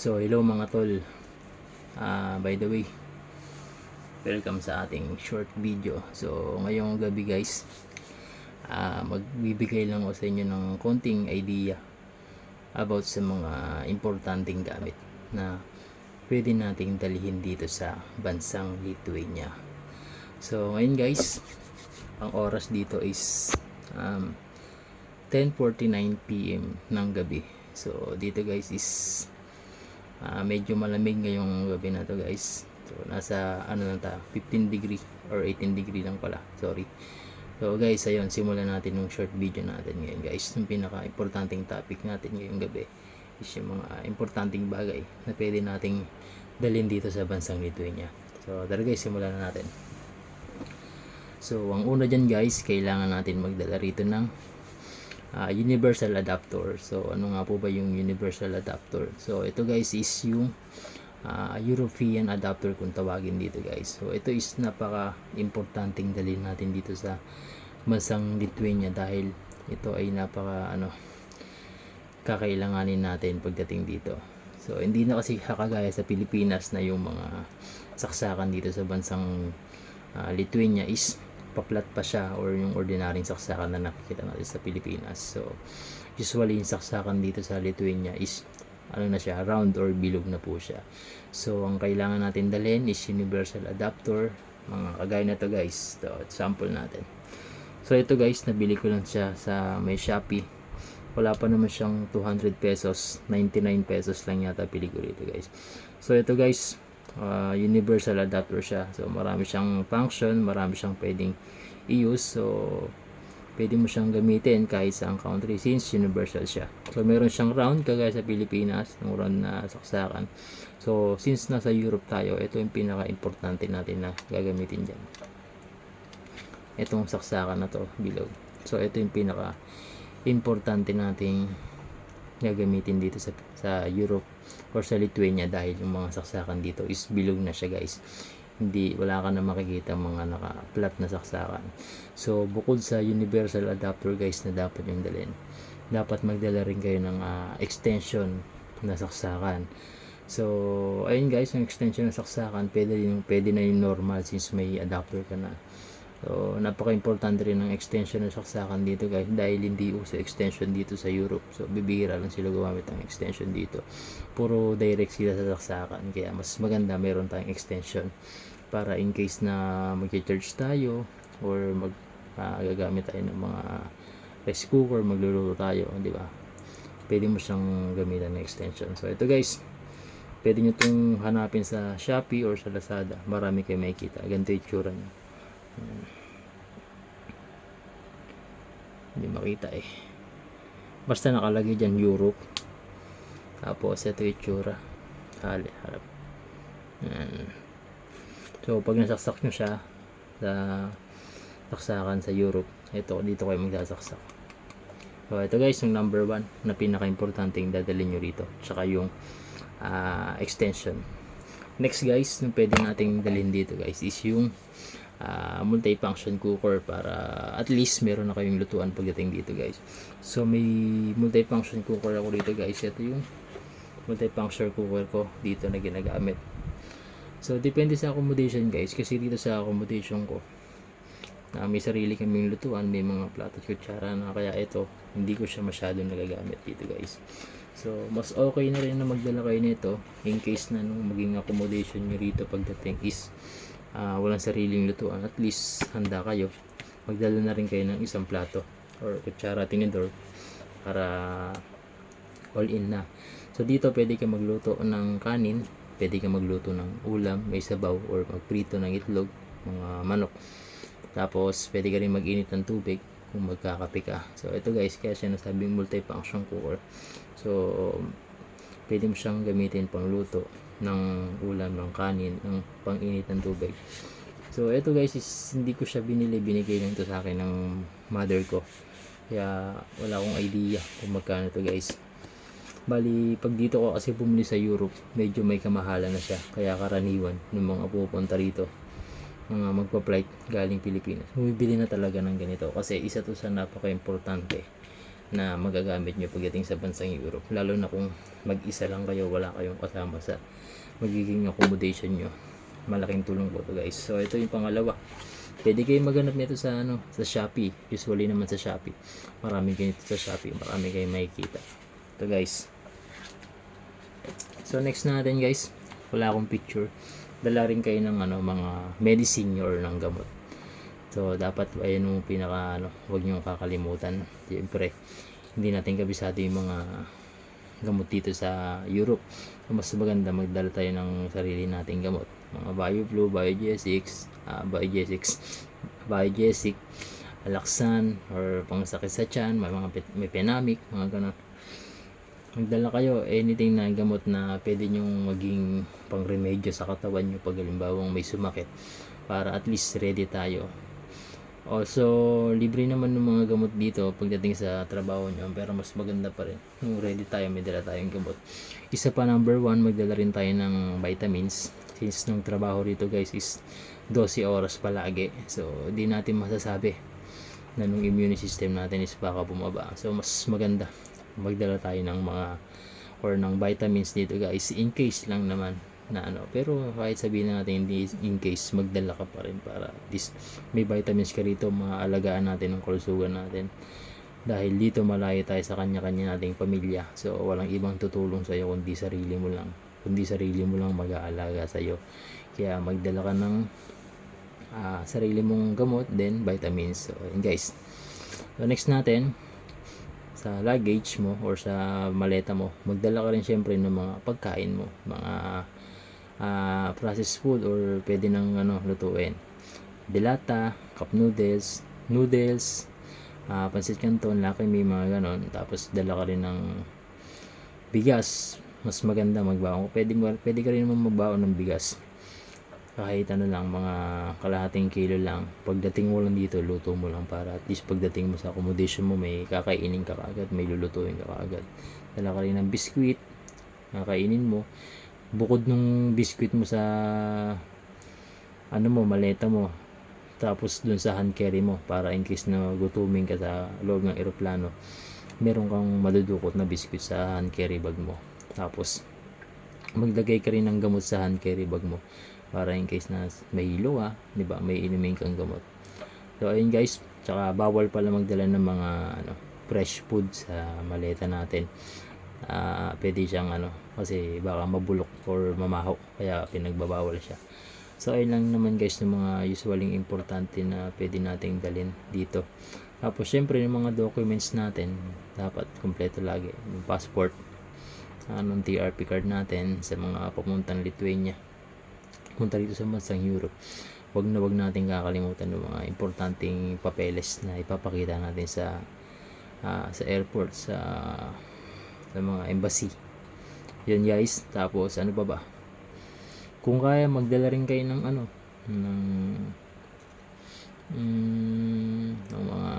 So hello mga tol, by the way, welcome sa ating short video. So ngayong gabi guys, magbibigay lang ako sa inyo ng konting idea about sa mga importanteng gamit na pwede nating dalhin dito sa bansang Lithuania. So ngayon guys, ang oras dito is 10:49 PM ng gabi. So dito guys is medyo malamig ngayong gabi na to guys. So nasa 15 degree or 18 degree lang pala, sorry. So guys, ayun, simulan natin yung short video natin ngayon guys. Yung pinaka importanteng topic natin ngayong gabi is yung mga importanteng bagay na pwede nating dalhin dito sa bansang Lithuania. So tara guys, simulan na natin. So ang una dyan guys, kailangan natin magdala rito ng universal adapter. So ano nga po ba yung universal adapter? So ito guys is yung European adapter kung tawagin dito guys. So ito is napaka importanteng dalhin natin dito sa bansang Lithuania dahil ito ay napaka kakailanganin natin pagdating dito. So hindi na kasi kakagaya sa Pilipinas na yung mga saksakan dito sa bansang Lithuania is paplat pa siya or yung ordinaryong saksakan na nakikita natin sa Pilipinas. So usually yung saksakan dito sa Lithuania is na siya, round or bilog na po siya. So ang kailangan natin dalhin is universal adapter, mga kagaya na to guys. So sample natin. So ito guys, nabili ko lang siya sa may Shopee. Wala pa naman siyang 200 pesos, 99 pesos lang yata pili ko dito guys. So ito guys, universal adapter siya. So marami siyang function, marami siyang pwedeng i-use. So pwede mo siyang gamitin kahit sa country since universal siya. So meron siyang round kagaya sa Pilipinas, ng round na saksakan. So since nasa Europe tayo, ito yung pinaka-importante natin na gagamitin dyan. Itong saksakan na to, bilog. So ito yung pinaka-importante nating gagamitin dito sa Europe or sa Lithuania dahil yung mga saksakan dito is bilog na siya guys. Wala ka na makikita mga naka-flat na saksakan. So bukod sa universal adapter guys na dapat yung dalhin, dapat magdala rin kayo ng extension na saksakan. So ayun guys, yung extension na saksakan pwede na yung normal since may adapter ka na. So napaka-importante rin ng extension ng saksakan dito guys dahil hindi uso extension dito sa Europe. So bibihira lang sila gumamit ng extension dito. Puro direct sila sa saksakan. Kaya mas maganda meron tayong extension para in case na mag-charge tayo or gagamit tayo ng mga rice cooker, magluluto tayo, di ba? Pwede mo siyang gamitan ng extension. So ito guys, pwede nyo itong hanapin sa Shopee or sa Lazada. Marami kayo makikita. Ganito yung itsura niya. Hindi makita eh, basta nakalagay dyan Europe, tapos ito yung itsura, harap. So pag nasaksak nyo siya sa saksakan sa Europe, dito kayo magsasaksak. So ito guys, yung number 1 na pinaka-importante yung dadalhin nyo rito, tsaka yung extension. Next guys, yung pwede nating dalhin dito guys is yung multi-function cooker para at least meron na kayong lutuan pagdating dito guys. So may multi-function cooker ako dito guys. Ito yung multi-function cooker ko dito na ginagamit. So depende sa accommodation guys, kasi dito sa accommodation ko may sarili kaming lutuan, may mga plato at kutsara na, kaya ito hindi ko siya masyadong nagagamit dito guys. So mas okay na rin na magdala kayo nito in case na nung maging accommodation nyo rito pagdating is walang sariling lutuan, at least handa kayo, magdala na rin kayo ng isang plato or kutsara, tinidor para all in na. So dito pwede ka magluto ng kanin, pwede ka magluto ng ulam, may sabaw, or magprito ng itlog, mga manok. Tapos pwede ka rin mag-init ng tubig kung magkakape ka. So ito guys, kaya siya nasabing multi-function cooker. So pwede mo siyang gamitin pang luto ng ulam, ng kanin, ng pang-init ng tubig. So ito guys is hindi ko siya binigay lang ito sa akin ng mother ko, kaya wala akong idea kung magkano to guys. Bali pag dito ko kasi bumili sa Europe, medyo may kamahalan na siya, kaya karaniwan ng mga pupunta rito, mga magpa-flight galing Pilipinas, bumibili na talaga ng ganito kasi isa to sa napaka-importante na magagamit nyo pagdating sa bansang Europe, lalo na kung mag-isa lang kayo, wala kayong kasama sa magiging accommodation nyo. Malaking tulong po to guys. So ito yung pangalawa, pwede kayo maghanap nito sa sa Shopee. Usually naman sa Shopee, marami kayo nito sa Shopee, marami kayo makikita ito guys. So next natin guys, wala akong picture, dala rin kayo ng mga medicine or ng gamot. So dapat ayun yung pinaka huwag niyo kakalimutan. Siyempre hindi natin kabisado yung mga gamot dito sa Europe. So, mas maganda magdala tayo ng sarili nating gamot, mga BioFlu, Biogesic, Alaxan or pangsakit sa tiyan, may Penamic, mga ganun. Magdala kayo anything na gamot na pwede nyong maging pang remedyo sa katawan nyo pag halimbawang may sumakit, para at least ready tayo. Also, libre naman ng mga gamot dito pagdating sa trabaho nyo, pero mas maganda pa rin yung ready tayo, may dala tayong gamot. Isa pa, number 1, magdala rin tayo ng vitamins, since nung trabaho dito guys is 12 oras palagi. So di natin masasabi na nung immune system natin is baka bumaba. So mas maganda magdala tayo ng mga or ng vitamins dito guys, in case lang naman na pero kahit sabihin natin hindi in case, magdala ka pa rin para at least may vitamins ka rito, maaalagaan natin ang kalusugan natin, dahil dito malayo tayo sa kanya-kanya nating pamilya. So walang ibang tutulong sa iyo kundi sarili mo lang mag-aalaga sa iyo. Kaya magdala ka ng sarili mong gamot, then vitamins. So yun guys. So next natin, sa luggage mo or sa maleta mo, magdala ka rin syempre ng mga pagkain mo, mga processed food or pwede nang lutuin. Delata, cup noodles, pansit canton, Lucky Me, mga ganon. Tapos dala ka rin ng bigas. Mas maganda magbaon. Pwede ka rin naman magbaon ng bigas. Kahit lang, mga kalahating kilo lang. Pagdating mo lang dito, luto mo lang para at least pagdating mo sa accommodation mo, may kakainin ka kaagad, may lulutuin ka kaagad. Dala ka rin ng biskwit, kakainin mo. Bukod nung biskwit mo sa maleta mo, tapos dun sa hand carry mo, para in case na gutumin ka sa loob ng eroplano, meron kang madudukot na biskwit sa hand carry bag mo. Tapos maglagay ka rin ng gamot sa hand carry bag mo, para in case na may hilo di ba, may inumin kang gamot. So ayun guys, tsaka bawal pala magdala ng mga fresh food sa maleta natin. Pwede siyang kasi baka mabulok or mamaho, kaya pinagbabawal siya. So ayun lang naman guys ng mga usually importante na pwede nating dalhin dito. Tapos syempre yung mga documents natin dapat kompleto lagi, yung passport, ng TRP card natin sa mga papuntang Lithuania, punta dito sa bansang Europe. Wag natin kakalimutan ng mga importanteng papeles na ipapakita natin sa airport, sa mga embassy. Yun guys. Tapos pa ba, kung kaya magdala rin kayo ng mga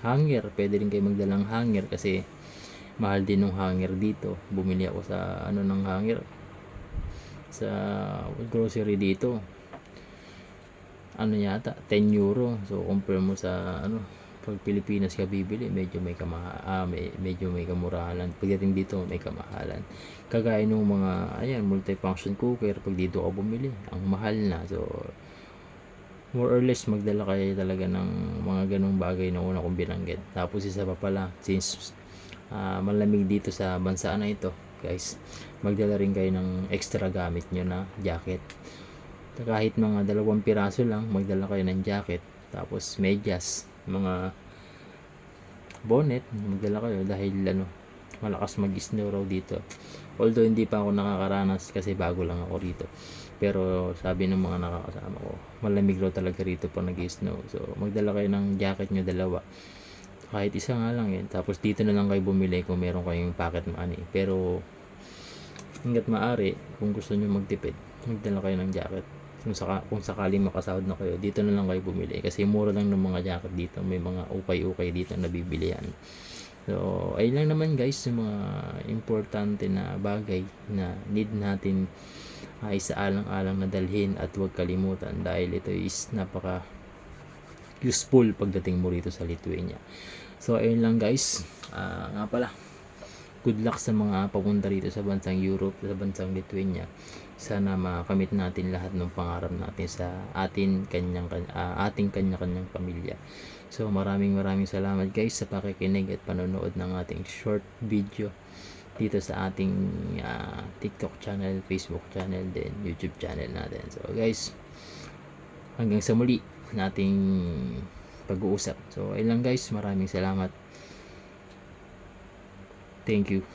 hanger. Pwede rin kayo magdala ng hanger kasi mahal din ng hanger dito. Bumili ako sa ng hanger sa grocery dito, yata 10 euro. So compare mo sa pag Pilipinas ka bibili, medyo may kamurahan. Pagdating dito may kamahalan, kagaya ng mga multifunction cooker. Pag dito ka bumili, ang mahal na. So more or less magdala kayo talaga ng mga ganong bagay na una kong binanggit. Tapos isa pa pala, since malamig dito sa bansa na ito guys, magdala rin kayo ng extra gamit nyo na jacket. Kahit mga 2 piraso lang, magdala kayo ng jacket. Tapos medyas, mga bonnet, magdala kayo dahil malakas mag-snow raw dito. Although hindi pa ako nakakaranas kasi bago lang ako rito, pero sabi ng mga nakakasama ko, malamig raw talaga rito pag nag-snow. So magdala kayo ng jacket nyo 2, kahit isa nga lang yun. Tapos dito na lang kayo bumili kung meron kayong pocket money. Pero hanggat maaari, kung gusto nyo magtipid, magdala kayo ng jacket. Kung sakaling makasahod na kayo, dito na lang kayo bumili kasi mura lang ng mga jacket dito. May mga ukay-ukay dito na bibilihan. So ayun lang naman guys, yung mga importante na bagay na need natin isaalang-alang na dalhin at huwag kalimutan, dahil ito is napaka useful pagdating mo rito sa Lithuania. So ayun lang guys, Nga pala, good luck sa mga papunta rito sa bansang Europe, sa bansang Lithuania. Sana makamit natin lahat ng pangarap natin sa ating kanya-kanyang pamilya. So maraming salamat guys sa pakikinig at panonood ng ating short video dito sa ating TikTok channel, Facebook channel, then YouTube channel natin. So guys, hanggang sa muli nating pag-uusap. So ayun lang guys, maraming salamat. Thank you.